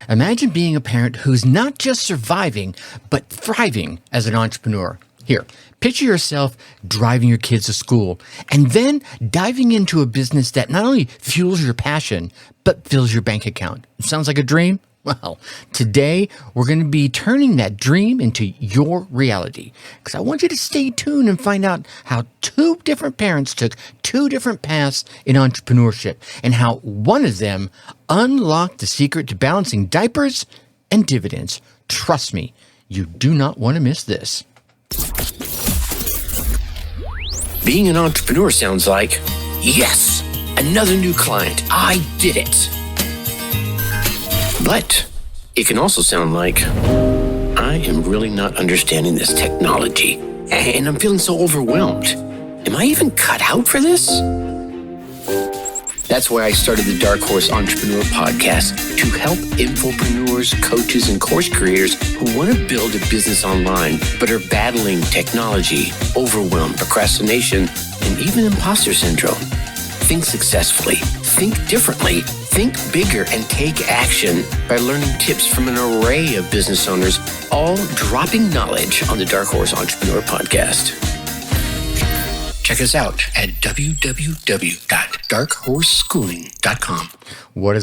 Imagine being a parent who's not just surviving, but thriving as an entrepreneur. Here, picture yourself driving your kids to school and then diving into a business that not only fuels your passion, but fills your bank account. Sounds like a dream? Well, today we're going to be turning that dream into your reality, because I want you to stay tuned and find out how two different parents took two different paths in entrepreneurship and how one of them unlocked the secret to balancing diapers and dividends. Trust me, you do not want to miss this. Being an entrepreneur sounds like, yes, another new client. I did it. But it can also sound like, I am really not understanding this technology, and I'm feeling so overwhelmed. Am I even cut out for this? That's why I started the Dark Horse Entrepreneur Podcast, to help infopreneurs, coaches, and course creators who want to build a business online, but are battling technology, overwhelm, procrastination, and even imposter syndrome. Think successfully, think differently, think bigger, and take action by learning tips from an array of business owners, all dropping knowledge on the Dark Horse Entrepreneur Podcast. Check us out at www.darkhorseschooling.com. What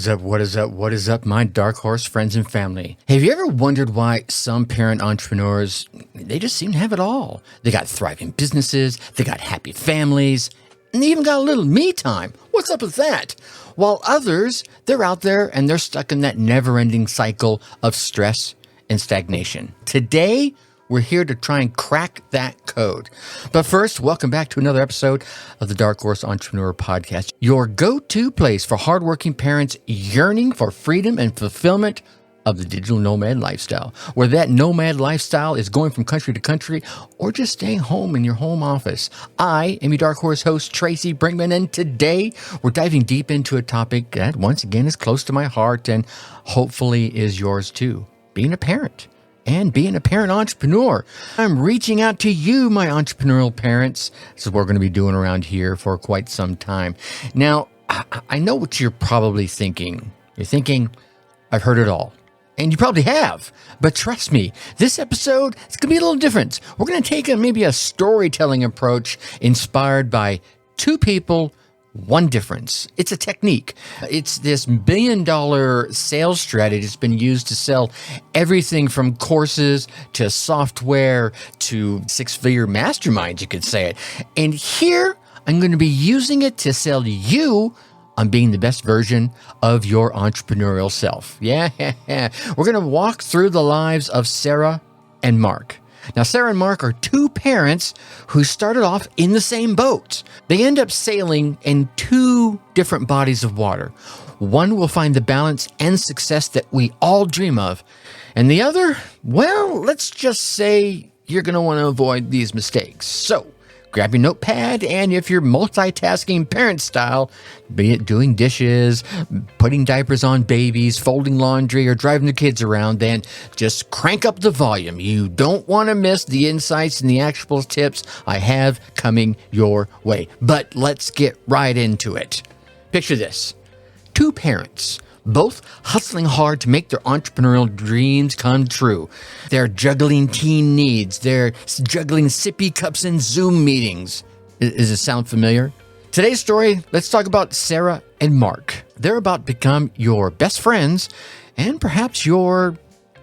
is up, my Dark Horse friends and family? Have you ever wondered why some parent entrepreneurs, they just seem to have it all? They got thriving businesses, they got happy families, and they even got a little me time. What's up with that? While others, they're out there and they're stuck in that never-ending cycle of stress and stagnation. Today, we're here to try and crack that code. But first, welcome back to another episode of the Dark Horse Entrepreneur Podcast, your go-to place for hardworking parents yearning for freedom and fulfillment of the digital nomad lifestyle, where that nomad lifestyle is going from country to country or just staying home in your home office. I am your Dark Horse host, Tracy Brinkman, and today we're diving deep into a topic that once again is close to my heart and hopefully is yours too, being a parent. And being a parent entrepreneur. I'm reaching out to you, my entrepreneurial parents. This is what we're going to be doing around here for quite some time. Now, I know what you're probably thinking. You're thinking, I've heard it all. And you probably have. But trust me, this episode is going to be a little different. We're going to take maybe a storytelling approach inspired by two people, one difference. It's a technique. It's this $1 billion sales strategy that's been used to sell everything from courses to software to six-figure masterminds, you could say it. And here, I'm going to be using it to sell to you on being the best version of your entrepreneurial self. Yeah. We're going to walk through the lives of Sarah and Mark. Now, Sarah and Mark are two parents who started off in the same boat. They end up sailing in two different bodies of water. One will find the balance and success that we all dream of. And the other, well, let's just say you're going to want to avoid these mistakes. So, grab your notepad, and if you're multitasking parent style, be it doing dishes, putting diapers on babies, folding laundry, or driving the kids around, then just crank up the volume. You don't want to miss the insights and the actionable tips I have coming your way. But let's get right into it. Picture this. Two parents, both hustling hard to make their entrepreneurial dreams come true. They're juggling teen needs. They're juggling sippy cups and Zoom meetings. Does it sound familiar? Today's story, let's talk about Sarah and Mark. They're about to become your best friends and perhaps your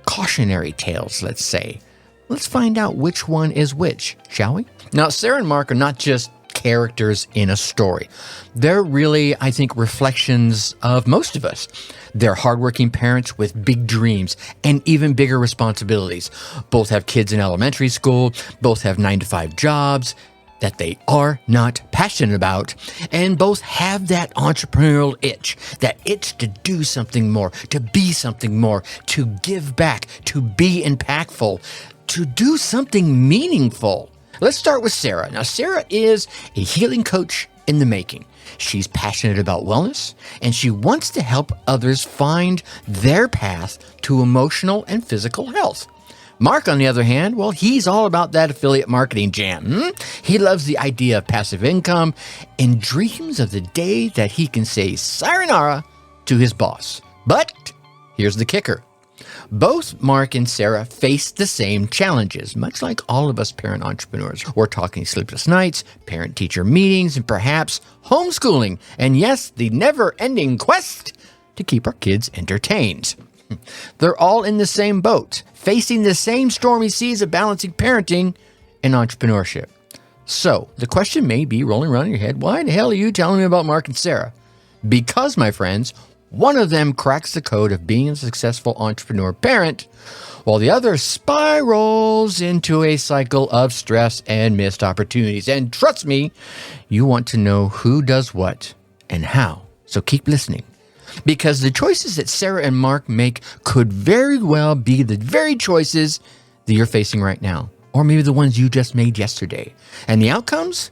cautionary tales, let's say. Let's find out which one is which, shall we? Now, Sarah and Mark are not just characters in a story. They're really, I think, reflections of most of us. They're hardworking parents with big dreams and even bigger responsibilities. Both have kids in elementary school, both have 9-to-5 jobs that they are not passionate about, and both have that entrepreneurial itch, that itch to do something more, to be something more, to give back, to be impactful, to do something meaningful. Let's start with Sarah. Now, Sarah is a healing coach in the making. She's passionate about wellness, and she wants to help others find their path to emotional and physical health. Mark, on the other hand, well, he's all about that affiliate marketing jam. He loves the idea of passive income and dreams of the day that he can say sayonara to his boss. But here's the kicker. Both Mark and Sarah faced the same challenges, much like all of us parent entrepreneurs. We're talking sleepless nights, parent-teacher meetings, and perhaps homeschooling. And yes, the never-ending quest to keep our kids entertained. They're all in the same boat, facing the same stormy seas of balancing parenting and entrepreneurship. So, the question may be rolling around in your head, why the hell are you telling me about Mark and Sarah? Because, my friends, one of them cracks the code of being a successful entrepreneur parent, while the other spirals into a cycle of stress and missed opportunities. And trust me, you want to know who does what and how. So keep listening. Because the choices that Sarah and Mark make could very well be the very choices that you're facing right now, or maybe the ones you just made yesterday. And the outcomes?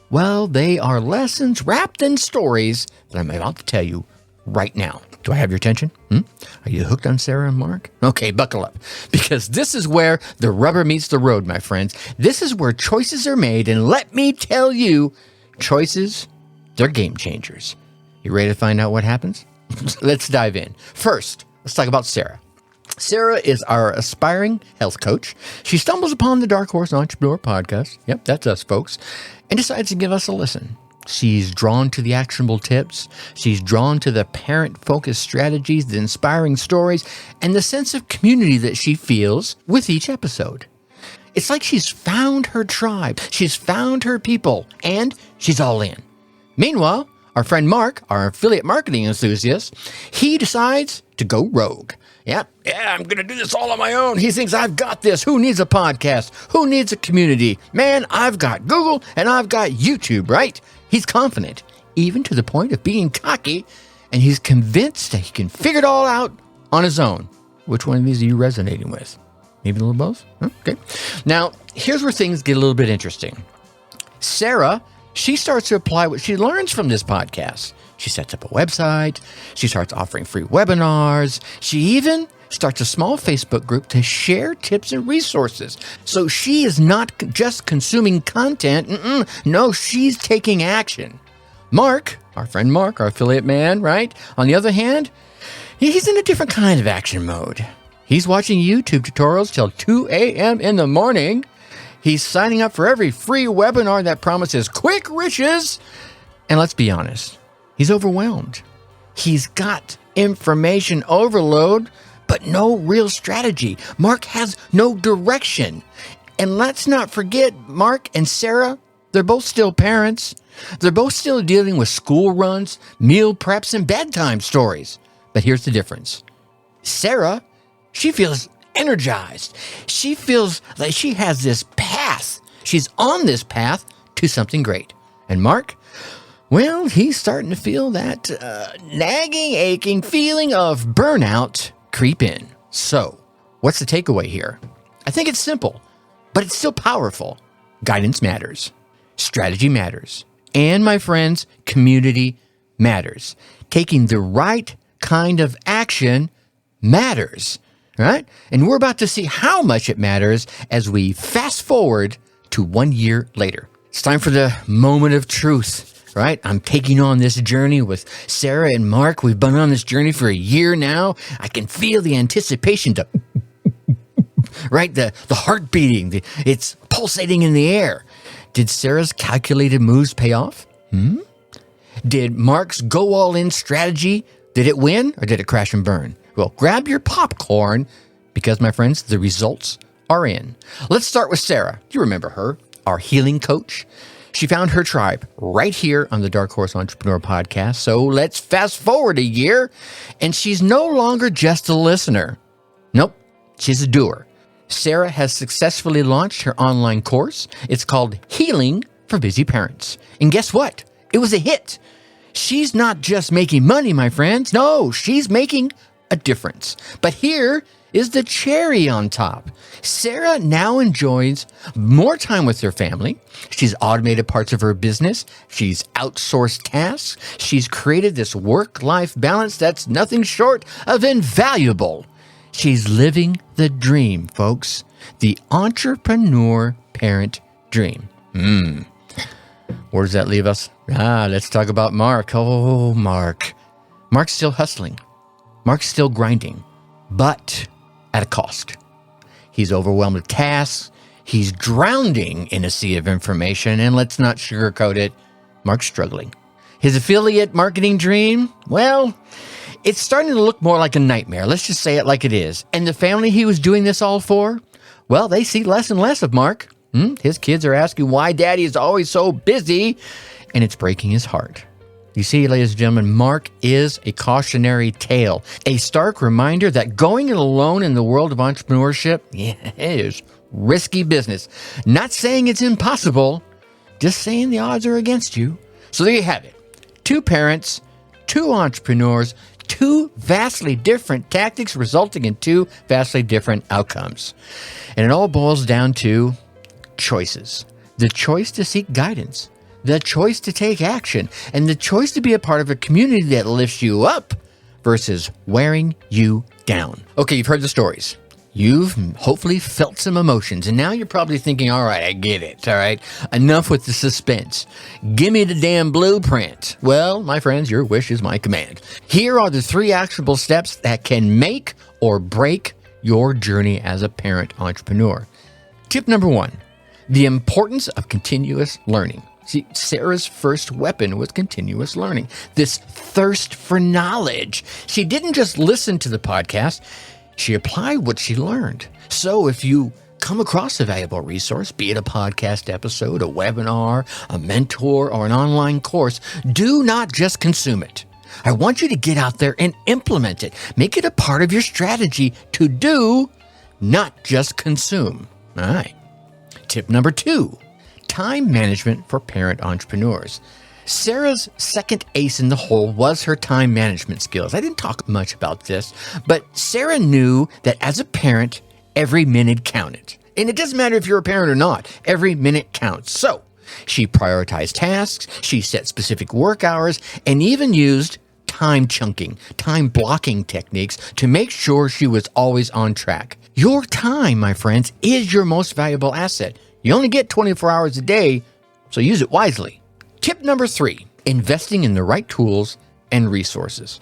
Well, they are lessons wrapped in stories that I'm about to tell you right now. Do I have your attention? Are you hooked on Sarah and Mark? Okay, buckle up, because this is where the rubber meets the road, my friends. This is where choices are made, and let me tell you, choices, they're game changers. You ready to find out what happens? Let's dive in. First, let's talk about Sarah. Sarah is our aspiring health coach. She stumbles upon the Dark Horse Entrepreneur podcast. Yep, that's us, folks, and decides to give us a listen. She's drawn to the actionable tips. She's drawn to the parent-focused strategies, the inspiring stories, and the sense of community that she feels with each episode. It's like she's found her tribe. She's found her people, and she's all in. Meanwhile, our friend Mark, our affiliate marketing enthusiast, he decides to go rogue. Yeah, I'm going to do this all on my own. He thinks, I've got this. Who needs a podcast? Who needs a community? Man, I've got Google and I've got YouTube, right? He's confident, even to the point of being cocky, and he's convinced that he can figure it all out on his own. Which one of these are you resonating with? Maybe a little both? Okay. Now, here's where things get a little bit interesting. Sarah, she starts to apply what she learns from this podcast. She sets up a website. She starts offering free webinars. She even starts a small Facebook group to share tips and resources. So she is not just consuming content. No, she's taking action. Mark, our friend Mark, our affiliate man, right? On the other hand, he's in a different kind of action mode. He's watching YouTube tutorials till 2 a.m. in the morning. He's signing up for every free webinar that promises quick riches. And let's be honest, he's overwhelmed. He's got information overload, but no real strategy. Mark has no direction. And let's not forget, Mark and Sarah, they're both still parents. They're both still dealing with school runs, meal preps, and bedtime stories. But here's the difference. Sarah, she feels energized. She feels like she has this path. She's on this path to something great. And Mark, well, he's starting to feel that nagging, aching feeling of burnout creep in. So, what's the takeaway here? I think it's simple, but it's still powerful. Guidance matters. Strategy matters. And, my friends, community matters. Taking the right kind of action matters. Right? And we're about to see how much it matters as we fast forward to 1 year later. It's time for the moment of truth, right? I'm taking on this journey with Sarah and Mark. We've been on this journey for a year now. I can feel the anticipation to, right? The heart beating, it's pulsating in the air. Did Sarah's calculated moves pay off? Did Mark's go all in strategy, did it win or did it crash and burn? Well, grab your popcorn because, my friends, the results are in. Let's start with Sarah. You remember her, our healing coach. She found her tribe right here on the Dark Horse Entrepreneur podcast. So let's fast forward a year, and she's no longer just a listener. Nope, she's a doer. Sarah has successfully launched her online course. It's called Healing for Busy Parents. And guess what? It was a hit. She's not just making money, my friends. No, she's making a difference. But here is the cherry on top. Sarah now enjoys more time with her family. She's automated parts of her business. She's outsourced tasks. She's created this work-life balance that's nothing short of invaluable. She's living the dream, folks. The entrepreneur parent dream. Where does that leave us? Let's talk about Mark. Oh, Mark. Mark's still hustling. Mark's still grinding. But at a cost. He's overwhelmed with tasks. He's drowning in a sea of information. And let's not sugarcoat it, Mark's struggling. His affiliate marketing dream, well, it's starting to look more like a nightmare. Let's just say it like it is. And the family he was doing this all for, well, they see less and less of Mark. His kids are asking why Daddy is always so busy, and it's breaking his heart. You see, ladies and gentlemen, Mark is a cautionary tale, a stark reminder that going it alone in the world of entrepreneurship is risky business. Not saying it's impossible, just saying the odds are against you. So there you have it. 2 parents, 2 entrepreneurs, 2 vastly different tactics resulting in 2 vastly different outcomes. And it all boils down to choices. The choice to seek guidance, the choice to take action, and the choice to be a part of a community that lifts you up versus wearing you down. Okay, you've heard the stories. You've hopefully felt some emotions, and now you're probably thinking, all right, I get it, all right? Enough with the suspense. Give me the damn blueprint. Well, my friends, your wish is my command. Here are the 3 actionable steps that can make or break your journey as a parent entrepreneur. Tip number 1, the importance of continuous learning. See, Sarah's first weapon was continuous learning, this thirst for knowledge. She didn't just listen to the podcast, she applied what she learned. So if you come across a valuable resource, be it a podcast episode, a webinar, a mentor, or an online course, do not just consume it. I want you to get out there and implement it. Make it a part of your strategy to do, not just consume. All right. Tip number 2, time management for parent entrepreneurs. Sarah's second ace in the hole was her time management skills. I didn't talk much about this, but Sarah knew that as a parent, every minute counted. And it doesn't matter if you're a parent or not, every minute counts. So she prioritized tasks, she set specific work hours, and even used time chunking, time blocking techniques to make sure she was always on track. Your time, my friends, is your most valuable asset. You only get 24 hours a day, so use it wisely. Tip number 3, investing in the right tools and resources.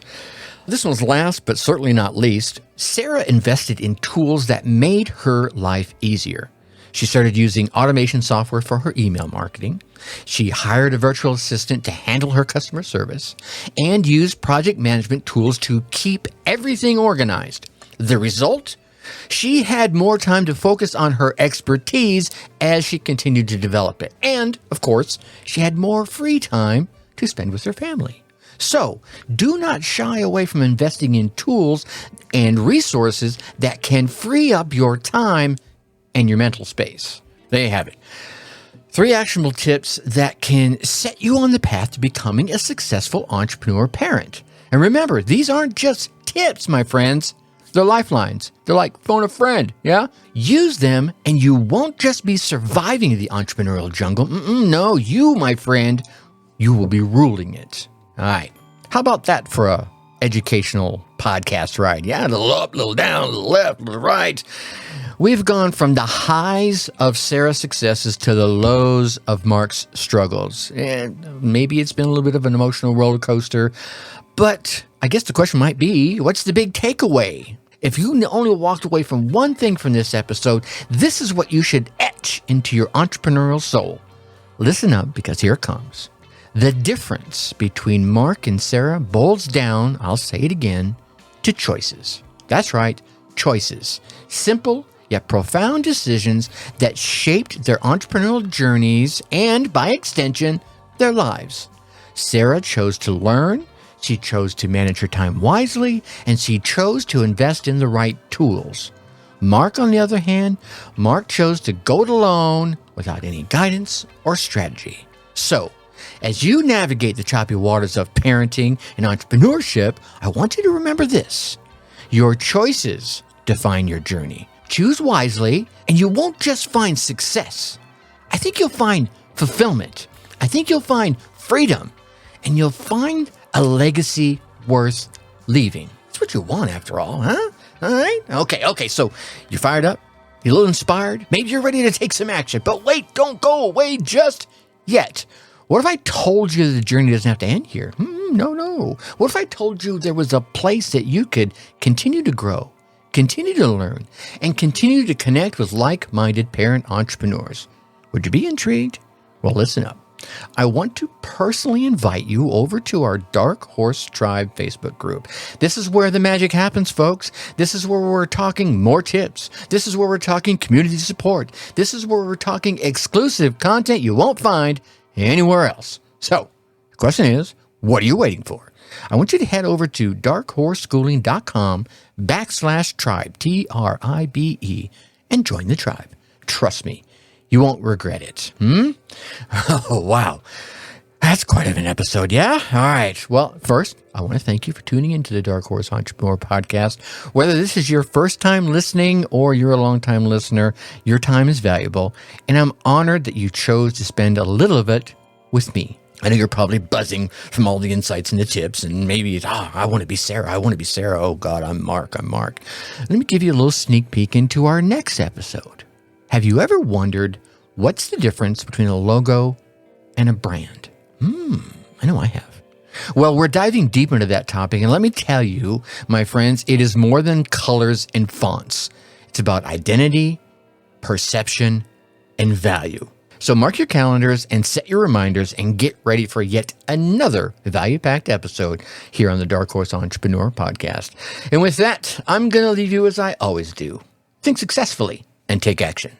This one's last, but certainly not least. Sarah invested in tools that made her life easier. She started using automation software for her email marketing. She hired a virtual assistant to handle her customer service and used project management tools to keep everything organized. The result? She had more time to focus on her expertise as she continued to develop it. And, of course, she had more free time to spend with her family. So, do not shy away from investing in tools and resources that can free up your time and your mental space. There you have it. 3 actionable tips that can set you on the path to becoming a successful entrepreneur parent. And remember, these aren't just tips, my friends. They're lifelines. They're like phone a friend, yeah? Use them and you won't just be surviving the entrepreneurial jungle. No, you, my friend, you will be ruling it. All right. How about that for a educational podcast ride? Yeah, a little up, a little down, a little left, a little right. We've gone from the highs of Sarah's successes to the lows of Mark's struggles. And maybe it's been a little bit of an emotional roller coaster, but I guess the question might be, what's the big takeaway? If you only walked away from one thing from this episode, this is what you should etch into your entrepreneurial soul. Listen up, because here it comes. The difference between Mark and Sarah boils down, I'll say it again, to choices. That's right, choices. Simple yet profound decisions that shaped their entrepreneurial journeys and, by extension, their lives. Sarah chose to learn, she chose to manage her time wisely, and she chose to invest in the right tools. Mark, on the other hand, Mark chose to go it alone without any guidance or strategy. So, as you navigate the choppy waters of parenting and entrepreneurship, I want you to remember this. Your choices define your journey. Choose wisely, and you won't just find success. I think you'll find fulfillment. I think you'll find freedom. And you'll find a legacy worth leaving. That's what you want, after all, huh? All right? Okay, so you're fired up? You're a little inspired? Maybe you're ready to take some action. But wait, don't go away just yet. What if I told you the journey doesn't have to end here? No. What if I told you there was a place that you could continue to grow, continue to learn, and continue to connect with like-minded parent entrepreneurs. Would you be intrigued? Well, listen up. I want to personally invite you over to our Dark Horse Tribe Facebook group. This is where the magic happens, folks. This is where we're talking more tips. This is where we're talking community support. This is where we're talking exclusive content you won't find anywhere else. So, the question is, what are you waiting for? I want you to head over to darkhorseschooling.com/tribe, TRIBE, and join the tribe. Trust me, you won't regret it. Oh, wow. That's quite of an episode, yeah? All right. Well, first, I want to thank you for tuning into the Dark Horse Entrepreneur Podcast. Whether this is your first time listening or you're a long-time listener, your time is valuable, and I'm honored that you chose to spend a little of it with me. I know you're probably buzzing from all the insights and the tips, and maybe it's, I want to be Sarah. I want to be Sarah. Oh, God, I'm Mark. Let me give you a little sneak peek into our next episode. Have you ever wondered what's the difference between a logo and a brand? I know I have. Well, we're diving deep into that topic, and let me tell you, my friends, it is more than colors and fonts. It's about identity, perception, and value. So mark your calendars and set your reminders and get ready for yet another value-packed episode here on the Dark Horse Entrepreneur Podcast. And with that, I'm going to leave you as I always do. Think successfully and take action.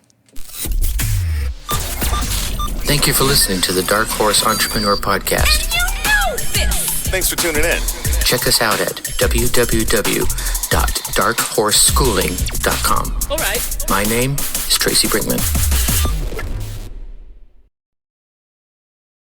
Thank you for listening to the Dark Horse Entrepreneur Podcast. And you know this! Thanks for tuning in. Check us out at www.darkhorseschooling.com. All right. My name is Tracy Brinkman.